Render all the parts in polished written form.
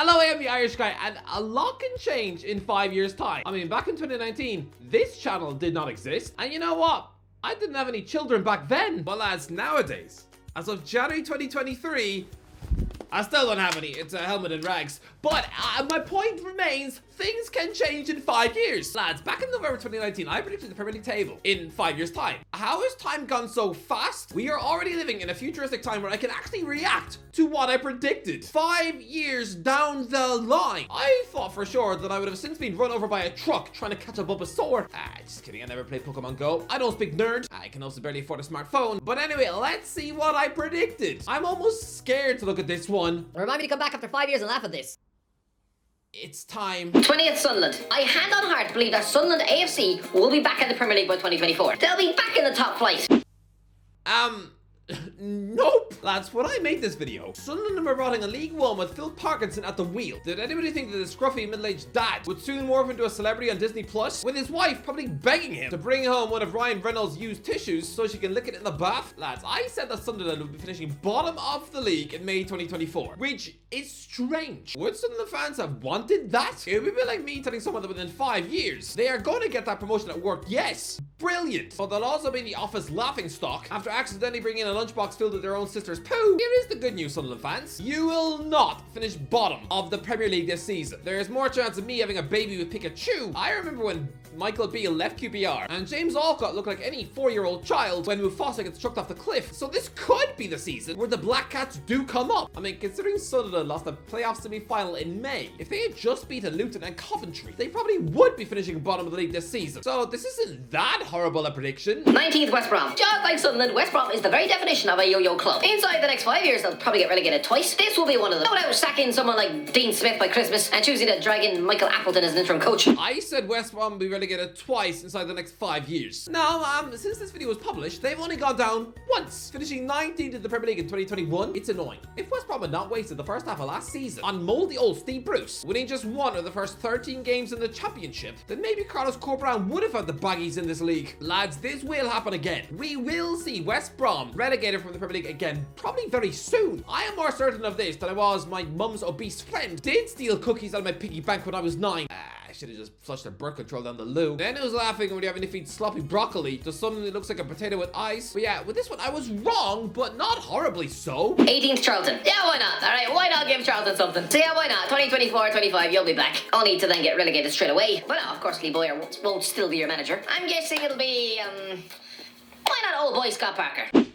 Hello, I am the Irish guy, and a lot can change in 5 years' time. I mean, back in 2019, this channel did not exist. And you know what? I didn't have any children back then. Well, as nowadays, as of January 2023, I still don't have any. It's a helmet and rags. But my point remains, things can change in 5 years. Lads, back in November 2019, I predicted the Premier League table in 5 years' time. How has time gone so fast? We are already living in a futuristic time where I can actually react to what I predicted. 5 years down the line. I thought for sure that I would have since been run over by a truck trying to catch a Bulbasaur. Just kidding, I never played Pokemon Go. I don't speak nerd. I can also barely afford a smartphone. But anyway, let's see what I predicted. I'm almost scared to look at this one. Remind me to come back after 5 years and laugh at this. It's time. 20th Sunland. I hand on heart believe that Sunland AFC will be back in the Premier League by 2024. They'll be back in the top flight. Nope. Lads, when I made this video, Sunderland were rotting in League One with Phil Parkinson at the wheel. Did anybody think that the scruffy middle-aged dad would soon morph into a celebrity on Disney Plus, with his wife probably begging him to bring home one of Ryan Reynolds' used tissues so she can lick it in the bath? Lads, I said that Sunderland would be finishing bottom of the league in May 2024, which is strange. Would Sunderland fans have wanted that? It would be like me telling someone that within 5 years, they are going to get that promotion at work. Yes, brilliant. But they'll also be in the office laughing stock after accidentally bringing in a lunchbox filled with their own sister's poo. Here is the good news, Sunderland fans. You will not finish bottom of the Premier League this season. There is more chance of me having a baby with Pikachu. I remember when Michael Beale left QPR and James Alcott looked like any 4-year-old child when Mufasa gets chucked off the cliff. So this could be the season where the Black Cats do come up. I mean, considering Sunderland lost the playoff semi-final in May, if they had just beaten Luton and Coventry, they probably would be finishing bottom of the league this season. So this isn't that horrible a prediction. 19th West Brom. Just like Sunderland, West Brom is the very definition of a yo-yo club. Inside the next 5 years, they'll probably get relegated twice. This will be one of them. No doubt sacking someone like Dean Smith by Christmas and choosing to drag in Michael Appleton as an interim coach. I said West Brom will be relegated twice inside the next 5 years. Now, since this video was published, they've only gone down once, finishing 19th in the Premier League in 2021. It's annoying. If West Brom had not wasted the first half of last season on moldy old Steve Bruce, winning just one of the first 13 games in the Championship, then maybe Carlos Corberán would have had the baggies in this league. Lads, this will happen again. We will see West Brom relegated from the Premier League again, probably very soon. I am more certain of this than I was my mum's obese friend did steal cookies out of my piggy bank when I was 9. I should have just flushed their birth control down the loo. Then who's laughing when you're having to feed sloppy broccoli to something that looks like a potato with ice? But yeah, with this one, I was wrong, but not horribly so. 18th Charlton. Yeah, why not? Alright, why not give Charlton something? So yeah, why not? 2024, 25, you'll be back. Only to then get relegated straight away. But no, of course, Lee Boyer won't still be your manager. I'm guessing it'll be, why not old boy Scott Parker?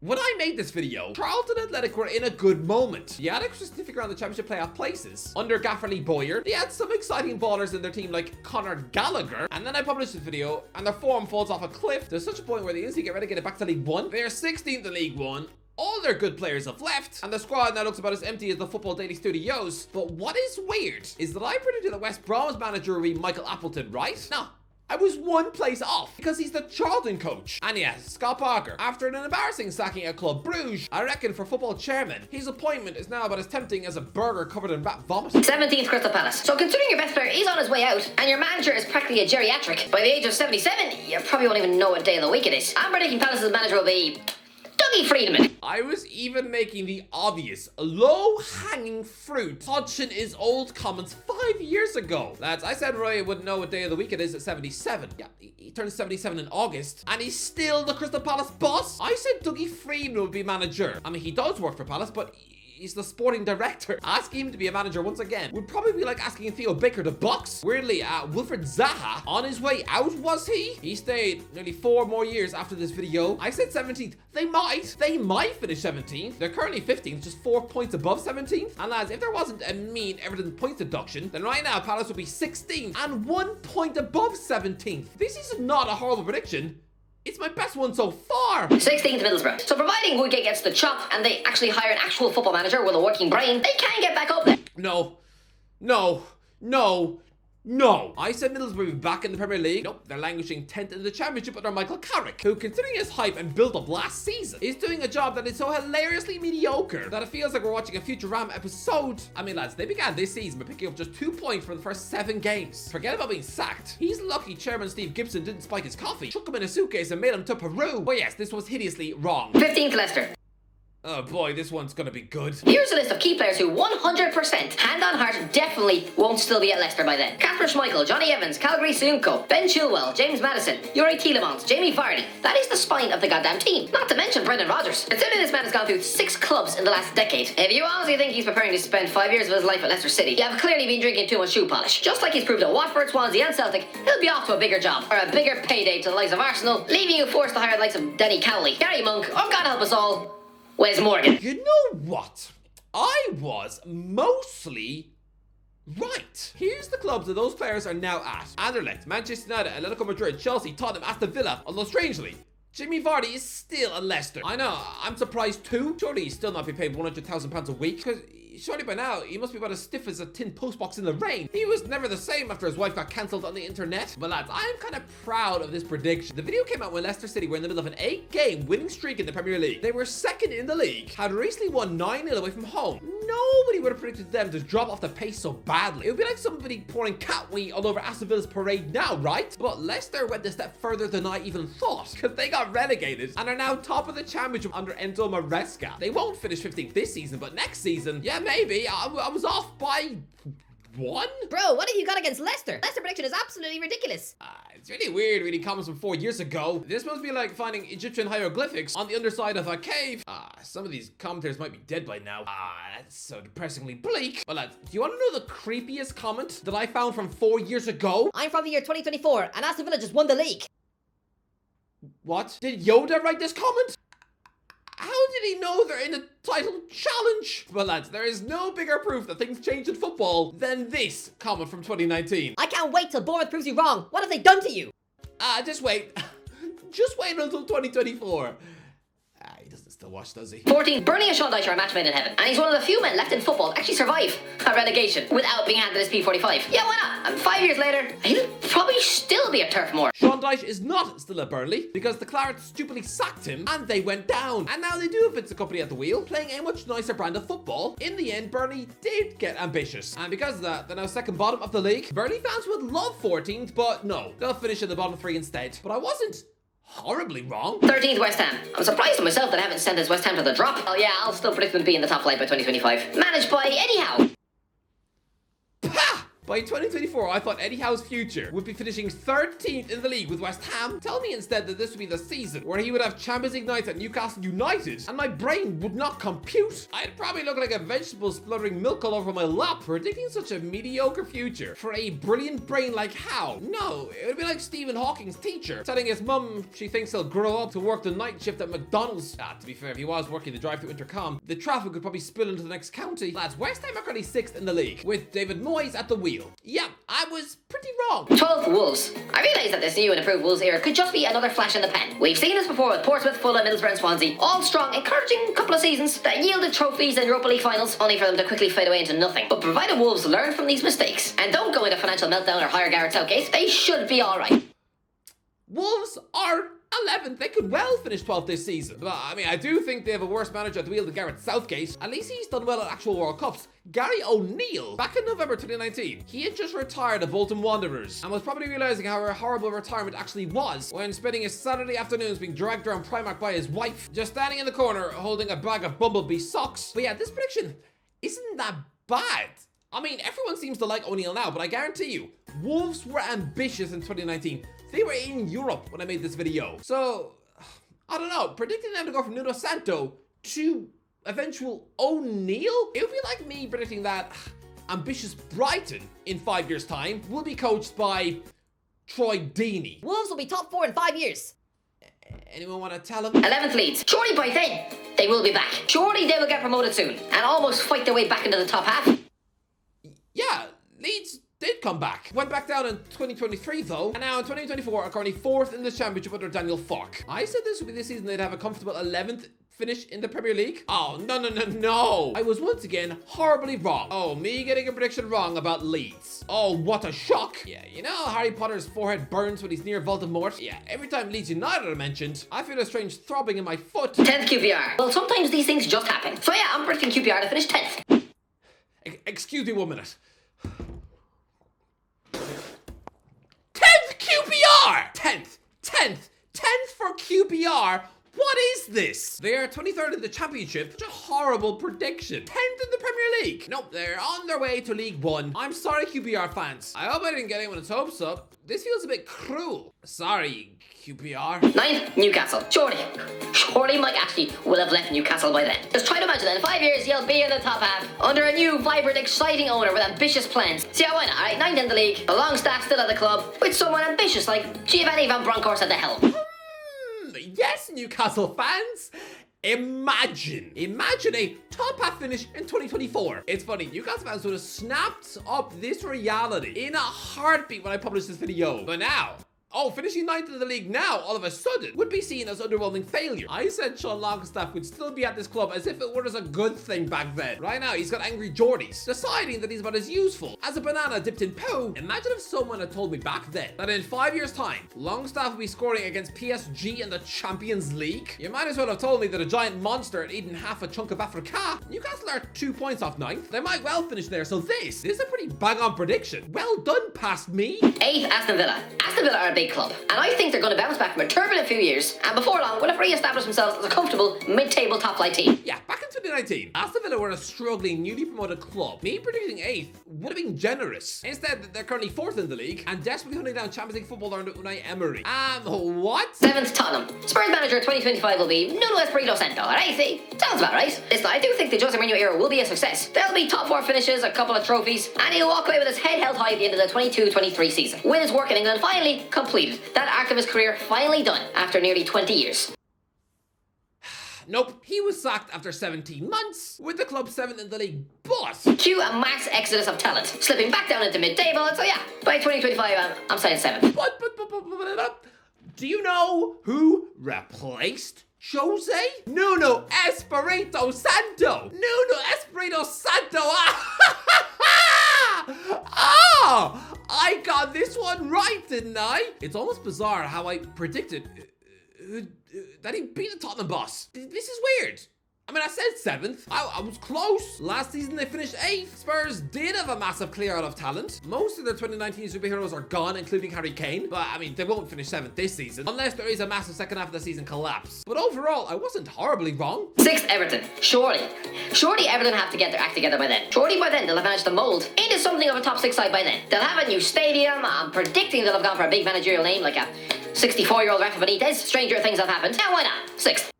When I made this video, Charlton Athletic were in a good moment. The Addicts were sniffing around the Championship playoff places under Gaffer Lee Boyer. They had some exciting ballers in their team like Conor Gallagher. And then I published this video and their form falls off a cliff to such a point where they instantly get relegated back to League One. They are 16th in League One. All their good players have left, and the squad now looks about as empty as the Football Daily Studios. But what is weird is that I predicted that West Brom's manager would be Michael Appleton, right? No. I was one place off because he's the Charlton coach. And yes, Scott Parker, after an embarrassing sacking at Club Bruges, I reckon for football chairman, his appointment is now about as tempting as a burger covered in rat vomit. 17th Crystal Palace. So considering your best player is on his way out and your manager is practically a geriatric, by the age of 77, you probably won't even know what day of the week it is. I'm predicting Palace's manager will be Dougie Friedman. I was even making the obvious, low-hanging fruit touching his old comments 5 years ago. Lads, I said Roy wouldn't know what day of the week it is at 77. Yeah, he turned 77 in August, and he's still the Crystal Palace boss. I said Dougie Friedman would be manager. I mean, he does work for Palace, but he's the sporting director. Asking him to be a manager once again would probably be like asking Theo Baker to box. Weirdly, Wilfred Zaha, on his way out, was he? He stayed nearly 4 more years after this video. I said 17th. They might finish 17th. They're currently 15th, just 4 points above 17th. And lads, if there wasn't a mean Everton points deduction, then right now Palace would be 16th and 1 point above 17th. This is not a horrible prediction. It's my best one so far. 16th Middlesbrough. So providing Woodgate gets the chop and they actually hire an actual football manager with a working brain, they can get back up there. No. I said Middlesbrough would be back in the Premier League. Nope, they're languishing 10th in the Championship under Michael Carrick, who, considering his hype and build-up last season, is doing a job that is so hilariously mediocre that it feels like we're watching a Futurama episode. I mean, lads, they began this season by picking up just 2 points for the first 7 games. Forget about being sacked. He's lucky Chairman Steve Gibson didn't spike his coffee, shook him in a suitcase and made him to Peru. But yes, this was hideously wrong. 15th Leicester. Oh boy, this one's gonna be good. Here's a list of key players who 100%, hand on heart, definitely won't still be at Leicester by then. Kasper Schmeichel, Johnny Evans, Calgary Sounko, Ben Chilwell, James Maddison, Yuri Tielemans, Jamie Vardy. That is the spine of the goddamn team. Not to mention Brendan Rodgers. Considering this man has gone through 6 clubs in the last decade, if you honestly think he's preparing to spend 5 years of his life at Leicester City, you have clearly been drinking too much shoe polish. Just like he's proved at Watford, Swansea and Celtic, he'll be off to a bigger job, or a bigger payday to the likes of Arsenal, leaving you forced to hire the likes of Denny Cowley, Gary Monk, or God help us all, Wes Morgan. You know what? I was mostly right. Here's the clubs that those players are now at: Anderlecht, Manchester United, Atletico Madrid, Chelsea, Tottenham, Aston Villa. Although strangely, Jimmy Vardy is still at Leicester. I know, I'm surprised too. Surely he's still not being paid £100,000 a week, because surely by now he must be about as stiff as a tin postbox in the rain. He was never the same after his wife got cancelled on the internet. But lads, I am kind of proud of this prediction. The video came out when Leicester City were in the middle of an 8-game winning streak in the Premier League. They were second in the league, had recently won 9-0 away from home. Nobody would have predicted them to drop off the pace so badly. It would be like somebody pouring cat wee all over Aston Villa's parade now, right? But Leicester went a step further than I even thought, because they got relegated and are now top of the championship under Enzo Maresca. They won't finish 15th this season, but next season, yeah, maybe. I was off by 1? Bro, what have you got against Leicester? Leicester prediction is absolutely ridiculous. It's really weird reading comments from 4 years ago. This must be like finding Egyptian hieroglyphics on the underside of a cave. Some of these commentators might be dead by now. That's so depressingly bleak. But lads, do you want to know the creepiest comment that I found from 4 years ago? I'm from the year 2024, and Aston Villa just won the league. What? Did Yoda write this comment? How did he know they're in a title challenge? Well lads, there is no bigger proof that things change in football than this comment from 2019. I can't wait till Bournemouth proves you wrong. What have they done to you? Just wait. Just wait until 2024. He doesn't still watch, does he? 14. Burnley and Sean Dyche are a match made in heaven, and he's one of the few men left in football to actually survive a relegation without being handed his P45. Yeah, why not? And 5 years later, he'll probably still be at Turf Moor. Sean Dyche is not still at Burnley because the Clarets stupidly sacked him and they went down. And now they do have Vincent Kompany at the wheel, playing a much nicer brand of football. In the end, Burnley did get ambitious. And because of that, they're now second bottom of the league. Burnley fans would love 14th, but no, they'll finish in the bottom 3 instead. But I wasn't horribly wrong. 13th West Ham. I'm surprised at myself that I haven't sent this West Ham to the drop. Oh yeah, I'll still predict them to be in the top flight by 2025. Managed by Eddie Howe. Pah! By 2024, I thought Eddie Howe's future would be finishing 13th in the league with West Ham. Tell me instead that this would be the season where he would have Champions League nights at Newcastle United, and my brain would not compute. I'd probably look like a vegetable spluttering milk all over my lap, predicting such a mediocre future for a brilliant brain like Howe. No, it would be like Stephen Hawking's teacher telling his mum she thinks he'll grow up to work the night shift at McDonald's. To be fair, if he was working the drive-thru intercom, the traffic would probably spill into the next county. Lads, West Ham are currently 6th in the league, with David Moyes at the wheel. Yeah, I was pretty wrong. 12th Wolves. I realise that this new and improved Wolves era could just be another flash in the pan. We've seen this before with Portsmouth, Fulham, Middlesbrough and Swansea. All strong, encouraging couple of seasons that yielded trophies and Europa League finals, only for them to quickly fade away into nothing. But provided Wolves learn from these mistakes and don't go into financial meltdown or hire Gareth Southgate, they should be alright. Wolves are 11th. They could well finish 12th this season. But I mean, I do think they have a worse manager at the wheel than Gareth Southgate. At least he's done well at actual World Cups. Gary O'Neill, back in November 2019, he had just retired at Bolton Wanderers and was probably realizing how horrible retirement actually was when spending his Saturday afternoons being dragged around Primark by his wife, just standing in the corner holding a bag of Bumblebee socks. But yeah, this prediction isn't that bad. I mean, everyone seems to like O'Neill now, but I guarantee you, Wolves were ambitious in 2019. They were in Europe when I made this video. So, I don't know, predicting them to go from Nuno Santo to eventual O'Neill? It would be like me predicting that ambitious Brighton in 5 years' time will be coached by Troy Deeney. Wolves will be top 4 in 5 years. Anyone want to tell him? 11th Leeds. Surely by then, they will be back. Surely they will get promoted soon and almost fight their way back into the top half. Yeah, Leeds did come back. Went back down in 2023 though, and now in 2024 are currently 4th in the championship under Daniel Farke. I said this would be the season they'd have a comfortable 11th finish in the Premier League. Oh, no. I was once again horribly wrong. Oh, me getting a prediction wrong about Leeds. Oh, what a shock. Yeah, you know how Harry Potter's forehead burns when he's near Voldemort? Yeah, every time Leeds United are mentioned, I feel a strange throbbing in my foot. 10th QPR. Well, sometimes these things just happen. So yeah, I'm predicting QPR to finish 10th. Excuse me 1 minute. 10th QPR! 10th for QPR? What is is this? They are 23rd in the Championship. Such a horrible prediction. 10th in the Premier League. Nope, they're on their way to League One. I'm sorry, QPR fans. I hope I didn't get anyone's hopes up. This feels a bit cruel. Sorry, QPR. 9th, Newcastle. Surely Mike Ashley will have left Newcastle by then. Just try to imagine that in 5 years he'll be in the top half under a new, vibrant, exciting owner with ambitious plans. See, why not? Alright, 9th in the league, the long staff still at the club, with someone ambitious like Giovanni Van Bronckhorst at the helm. Yes, Newcastle fans. Imagine a top half finish in 2024. It's funny, Newcastle fans would have snapped up this reality in a heartbeat when I published this video. But now, finishing 9th in the league now, all of a sudden, would be seen as underwhelming failure. I said Sean Longstaff would still be at this club as if it was a good thing back then. Right now, he's got angry Geordies, deciding that he's about as useful as a banana dipped in poo. Imagine if someone had told me back then that in 5 years' time, Longstaff would be scoring against PSG in the Champions League. You might as well have told me that a giant monster had eaten half a chunk of Africa. Newcastle are 2 points off 9th. They might well finish there, so this is a pretty bang-on prediction. Well done, past me. 8th, Aston Villa. Aston Villa are a big club, and I think they're going to bounce back from a turbulent few years, and before long will have re-established themselves as a comfortable mid-table top-flight team. Yeah, back in 2019, Aston Villa were a struggling, newly promoted club. Me predicting 8th would have been generous. Instead, they're currently 4th in the league and desperately hunting down Champions League footballer under Unai Emery. What? 7th, Tottenham. Spurs manager 2025 will be Nuno Espirito Santo, alright? See, sounds about right. Listen, I do think the Jose Mourinho era will be a success. There'll be top 4 finishes, a couple of trophies, and he'll walk away with his head held high at the end of the 22-23 season. With his work in England finally completed. That arc of his career finally done after nearly 20 years. Nope, he was sacked after 17 months, with the club 7th in the league, but... Cue a mass exodus of talent, slipping back down into mid-table, and so yeah, by 2025, I'm saying 7th. But, do you know who replaced Jose? Nuno Espirito Santo! Nuno Espirito Santo! I got this one right, didn't I? It's almost bizarre how I predicted that he beat the Tottenham boss. This is weird. I mean, I said 7th. I was close. Last season, they finished 8th. Spurs did have a massive clear out of talent. Most of their 2019 superheroes are gone, including Harry Kane. But, I mean, they won't finish 7th this season, unless there is a massive second half of the season collapse. But overall, I wasn't horribly wrong. 6th, Everton. Surely Everton have to get their act together by then. Surely by then, they'll have managed to mould into something of a top 6 side by then. They'll have a new stadium. I'm predicting they'll have gone for a big managerial name, like a 64-year-old Rafa Benitez. Stranger things have happened. Now, why not? 6th.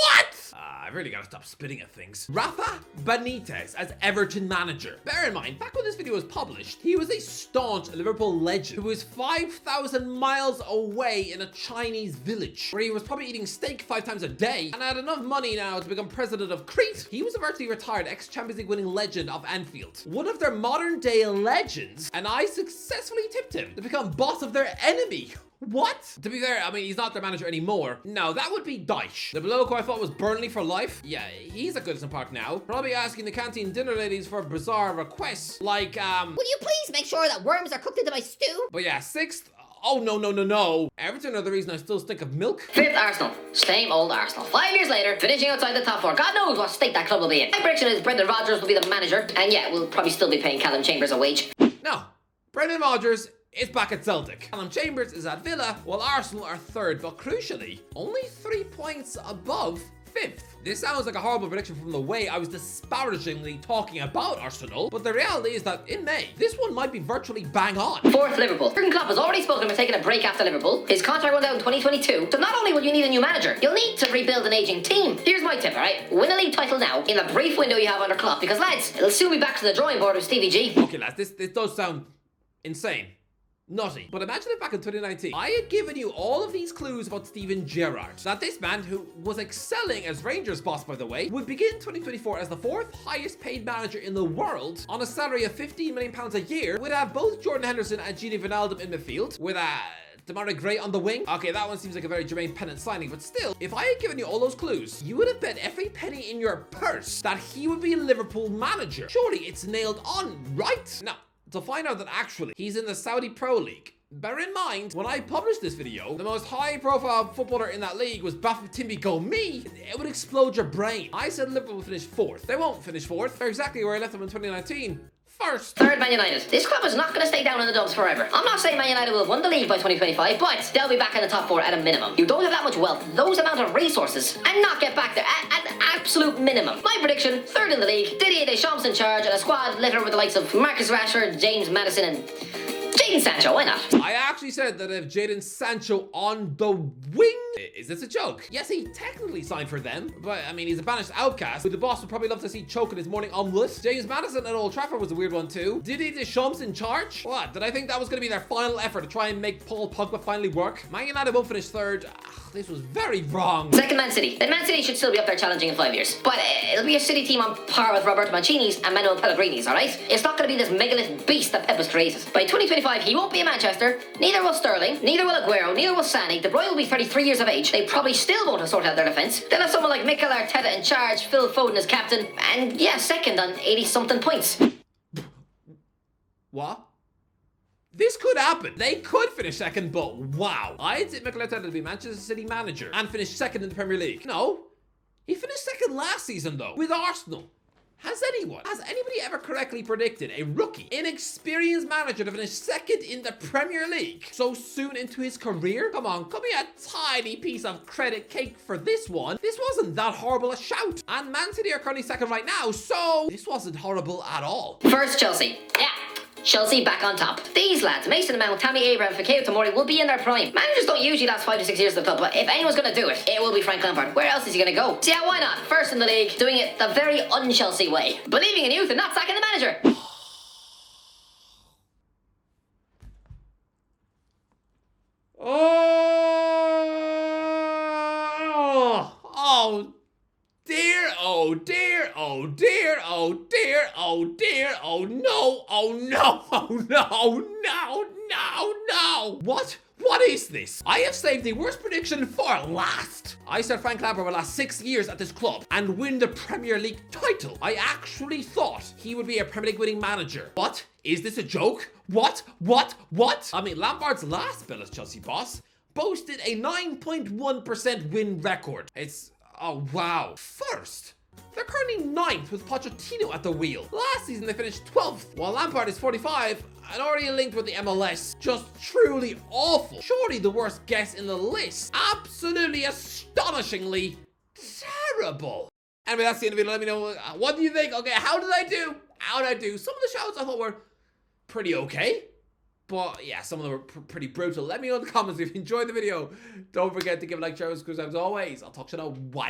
What? I've really got to stop spitting at things. Rafa Benitez as Everton manager. Bear in mind, back when this video was published, he was a staunch Liverpool legend who was 5,000 miles away in a Chinese village where he was probably eating steak 5 times a day and had enough money now to become president of Crete. He was a virtually retired ex-Champions League winning legend of Anfield, one of their modern day legends, and I successfully tipped him to become boss of their enemy. What? To be fair, I mean, he's not their manager anymore. No, that would be Dyche. The bloke who I thought was Burnley for life? Yeah, he's at Goodison Park now. Probably asking the canteen dinner ladies for bizarre requests, like, Will you please make sure that worms are cooked into my stew? But yeah, 6th. Oh, no. Everton are the reason I still stink of milk. 5th, Arsenal. Same old Arsenal. 5 years later, finishing outside the top 4. God knows what state that club will be in. My prediction is Brendan Rodgers will be the manager. And yeah, we'll probably still be paying Callum Chambers a wage. No, Brendan Rodgers is back at Celtic. Callum Chambers is at Villa, while Arsenal are 3rd, but crucially, only 3 points above 5th. This sounds like a horrible prediction from the way I was disparagingly talking about Arsenal, but the reality is that in May, this one might be virtually bang on. 4th, Liverpool. Jurgen Klopp has already spoken about taking a break after Liverpool. His contract runs out in 2022, so not only will you need a new manager, you'll need to rebuild an aging team. Here's my tip, alright? Win a league title now, in the brief window you have under Klopp, because lads, it'll soon be back to the drawing board with Stevie G. Okay lads, this does sound insane. Nutty. But imagine if back in 2019, I had given you all of these clues about Steven Gerrard. That this man, who was excelling as Rangers boss by the way, would begin 2024 as the 4th highest paid manager in the world on a salary of £15 million a year, would have both Jordan Henderson and Gini Wijnaldum in midfield, with Demarai Gray on the wing. Okay, that one seems like a very Jermaine Pennant signing, but still, if I had given you all those clues, you would have bet every penny in your purse that he would be a Liverpool manager. Surely it's nailed on, right? Now, to find out that actually he's in the Saudi Pro League. Bear in mind, when I published this video, the most high-profile footballer in that league was Bafétimbi Gomis. It would explode your brain. I said Liverpool would finish 4th. They won't finish 4th. They're exactly where I left them in 2019. first. Third, Man United. This club is not going to stay down in the dumps forever. I'm not saying Man United will have won the league by 2025, but they'll be back in the top 4 at a minimum. You don't have that much wealth, those amount of resources, and not get back there at an absolute minimum. My prediction, third in the league, Didier Deschamps in charge, and a squad littered with the likes of Marcus Rashford, James Madison, and Jadon Sancho. Why not? I actually said that if Jadon Sancho on the wing... Is this a joke? Yes, he technically signed for them, but I mean, he's a banished outcast who the boss would probably love to see choking his morning omelette. James Madison at Old Trafford was a weird one too. Didier Deschamps in charge? What? Did I think that was going to be their final effort to try and make Paul Pogba finally work? Man United won't finish third. This was very wrong. Second, Man City. Then Man City should still be up there challenging in 5 years. But it'll be a City team on par with Roberto Mancini's and Manuel Pellegrini's, alright? It's not going to be this megalith beast that Pep has created. By 2025, he won't be in Manchester. Neither will Sterling. Neither will Aguero. Neither will Sané. De Bruyne will be 33 years of age. They probably still won't have sorted out their defence. They'll have someone like Mikel Arteta in charge, Phil Foden as captain, and yeah, second on 80-something points. What? This could happen. They could finish second, but wow. I'd say Mikel Arteta to be Manchester City manager and finish second in the Premier League. No. He finished second last season, though, with Arsenal. Has anybody ever correctly predicted a rookie, inexperienced manager to finish second in the Premier League so soon into his career? Come on, cut me a tiny piece of credit cake for this one. This wasn't that horrible a shout. And Man City are currently second right now, so this wasn't horrible at all. First, Chelsea. Yeah. Chelsea back on top. These lads, Mason Mount, Tammy Abraham, Fikayo Tomori, will be in their prime. Managers don't usually last 5 to 6 years at the club, but if anyone's going to do it, it will be Frank Lampard. Where else is he going to go? So yeah, why not? First in the league, doing it the very un-Chelsea way. Believing in youth and not sacking the manager. Oh dear, oh dear, oh dear, oh dear, oh dear, oh no, oh no, oh no, no, no, no. What? What is this? I have saved the worst prediction for last. I said Frank Lampard will last 6 years at this club and win the Premier League title. I actually thought he would be a Premier League winning manager. What? Is this a joke? What? I mean, Lampard's last spell as Chelsea boss boasted a 9.1% win record. Oh, wow. First, they're currently 9th with Pochettino at the wheel. Last season, they finished 12th, while Lampard is 45 and already linked with the MLS. Just truly awful. Surely the worst guess in the list. Absolutely astonishingly terrible. Anyway, that's the end of the video. Let me know, what do you think? Okay, how did I do? Some of the shouts I thought were pretty okay. But yeah, some of them were pretty brutal. Let me know in the comments if you enjoyed the video. Don't forget to give a like, share, subscribe as always. I'll talk to you in a while.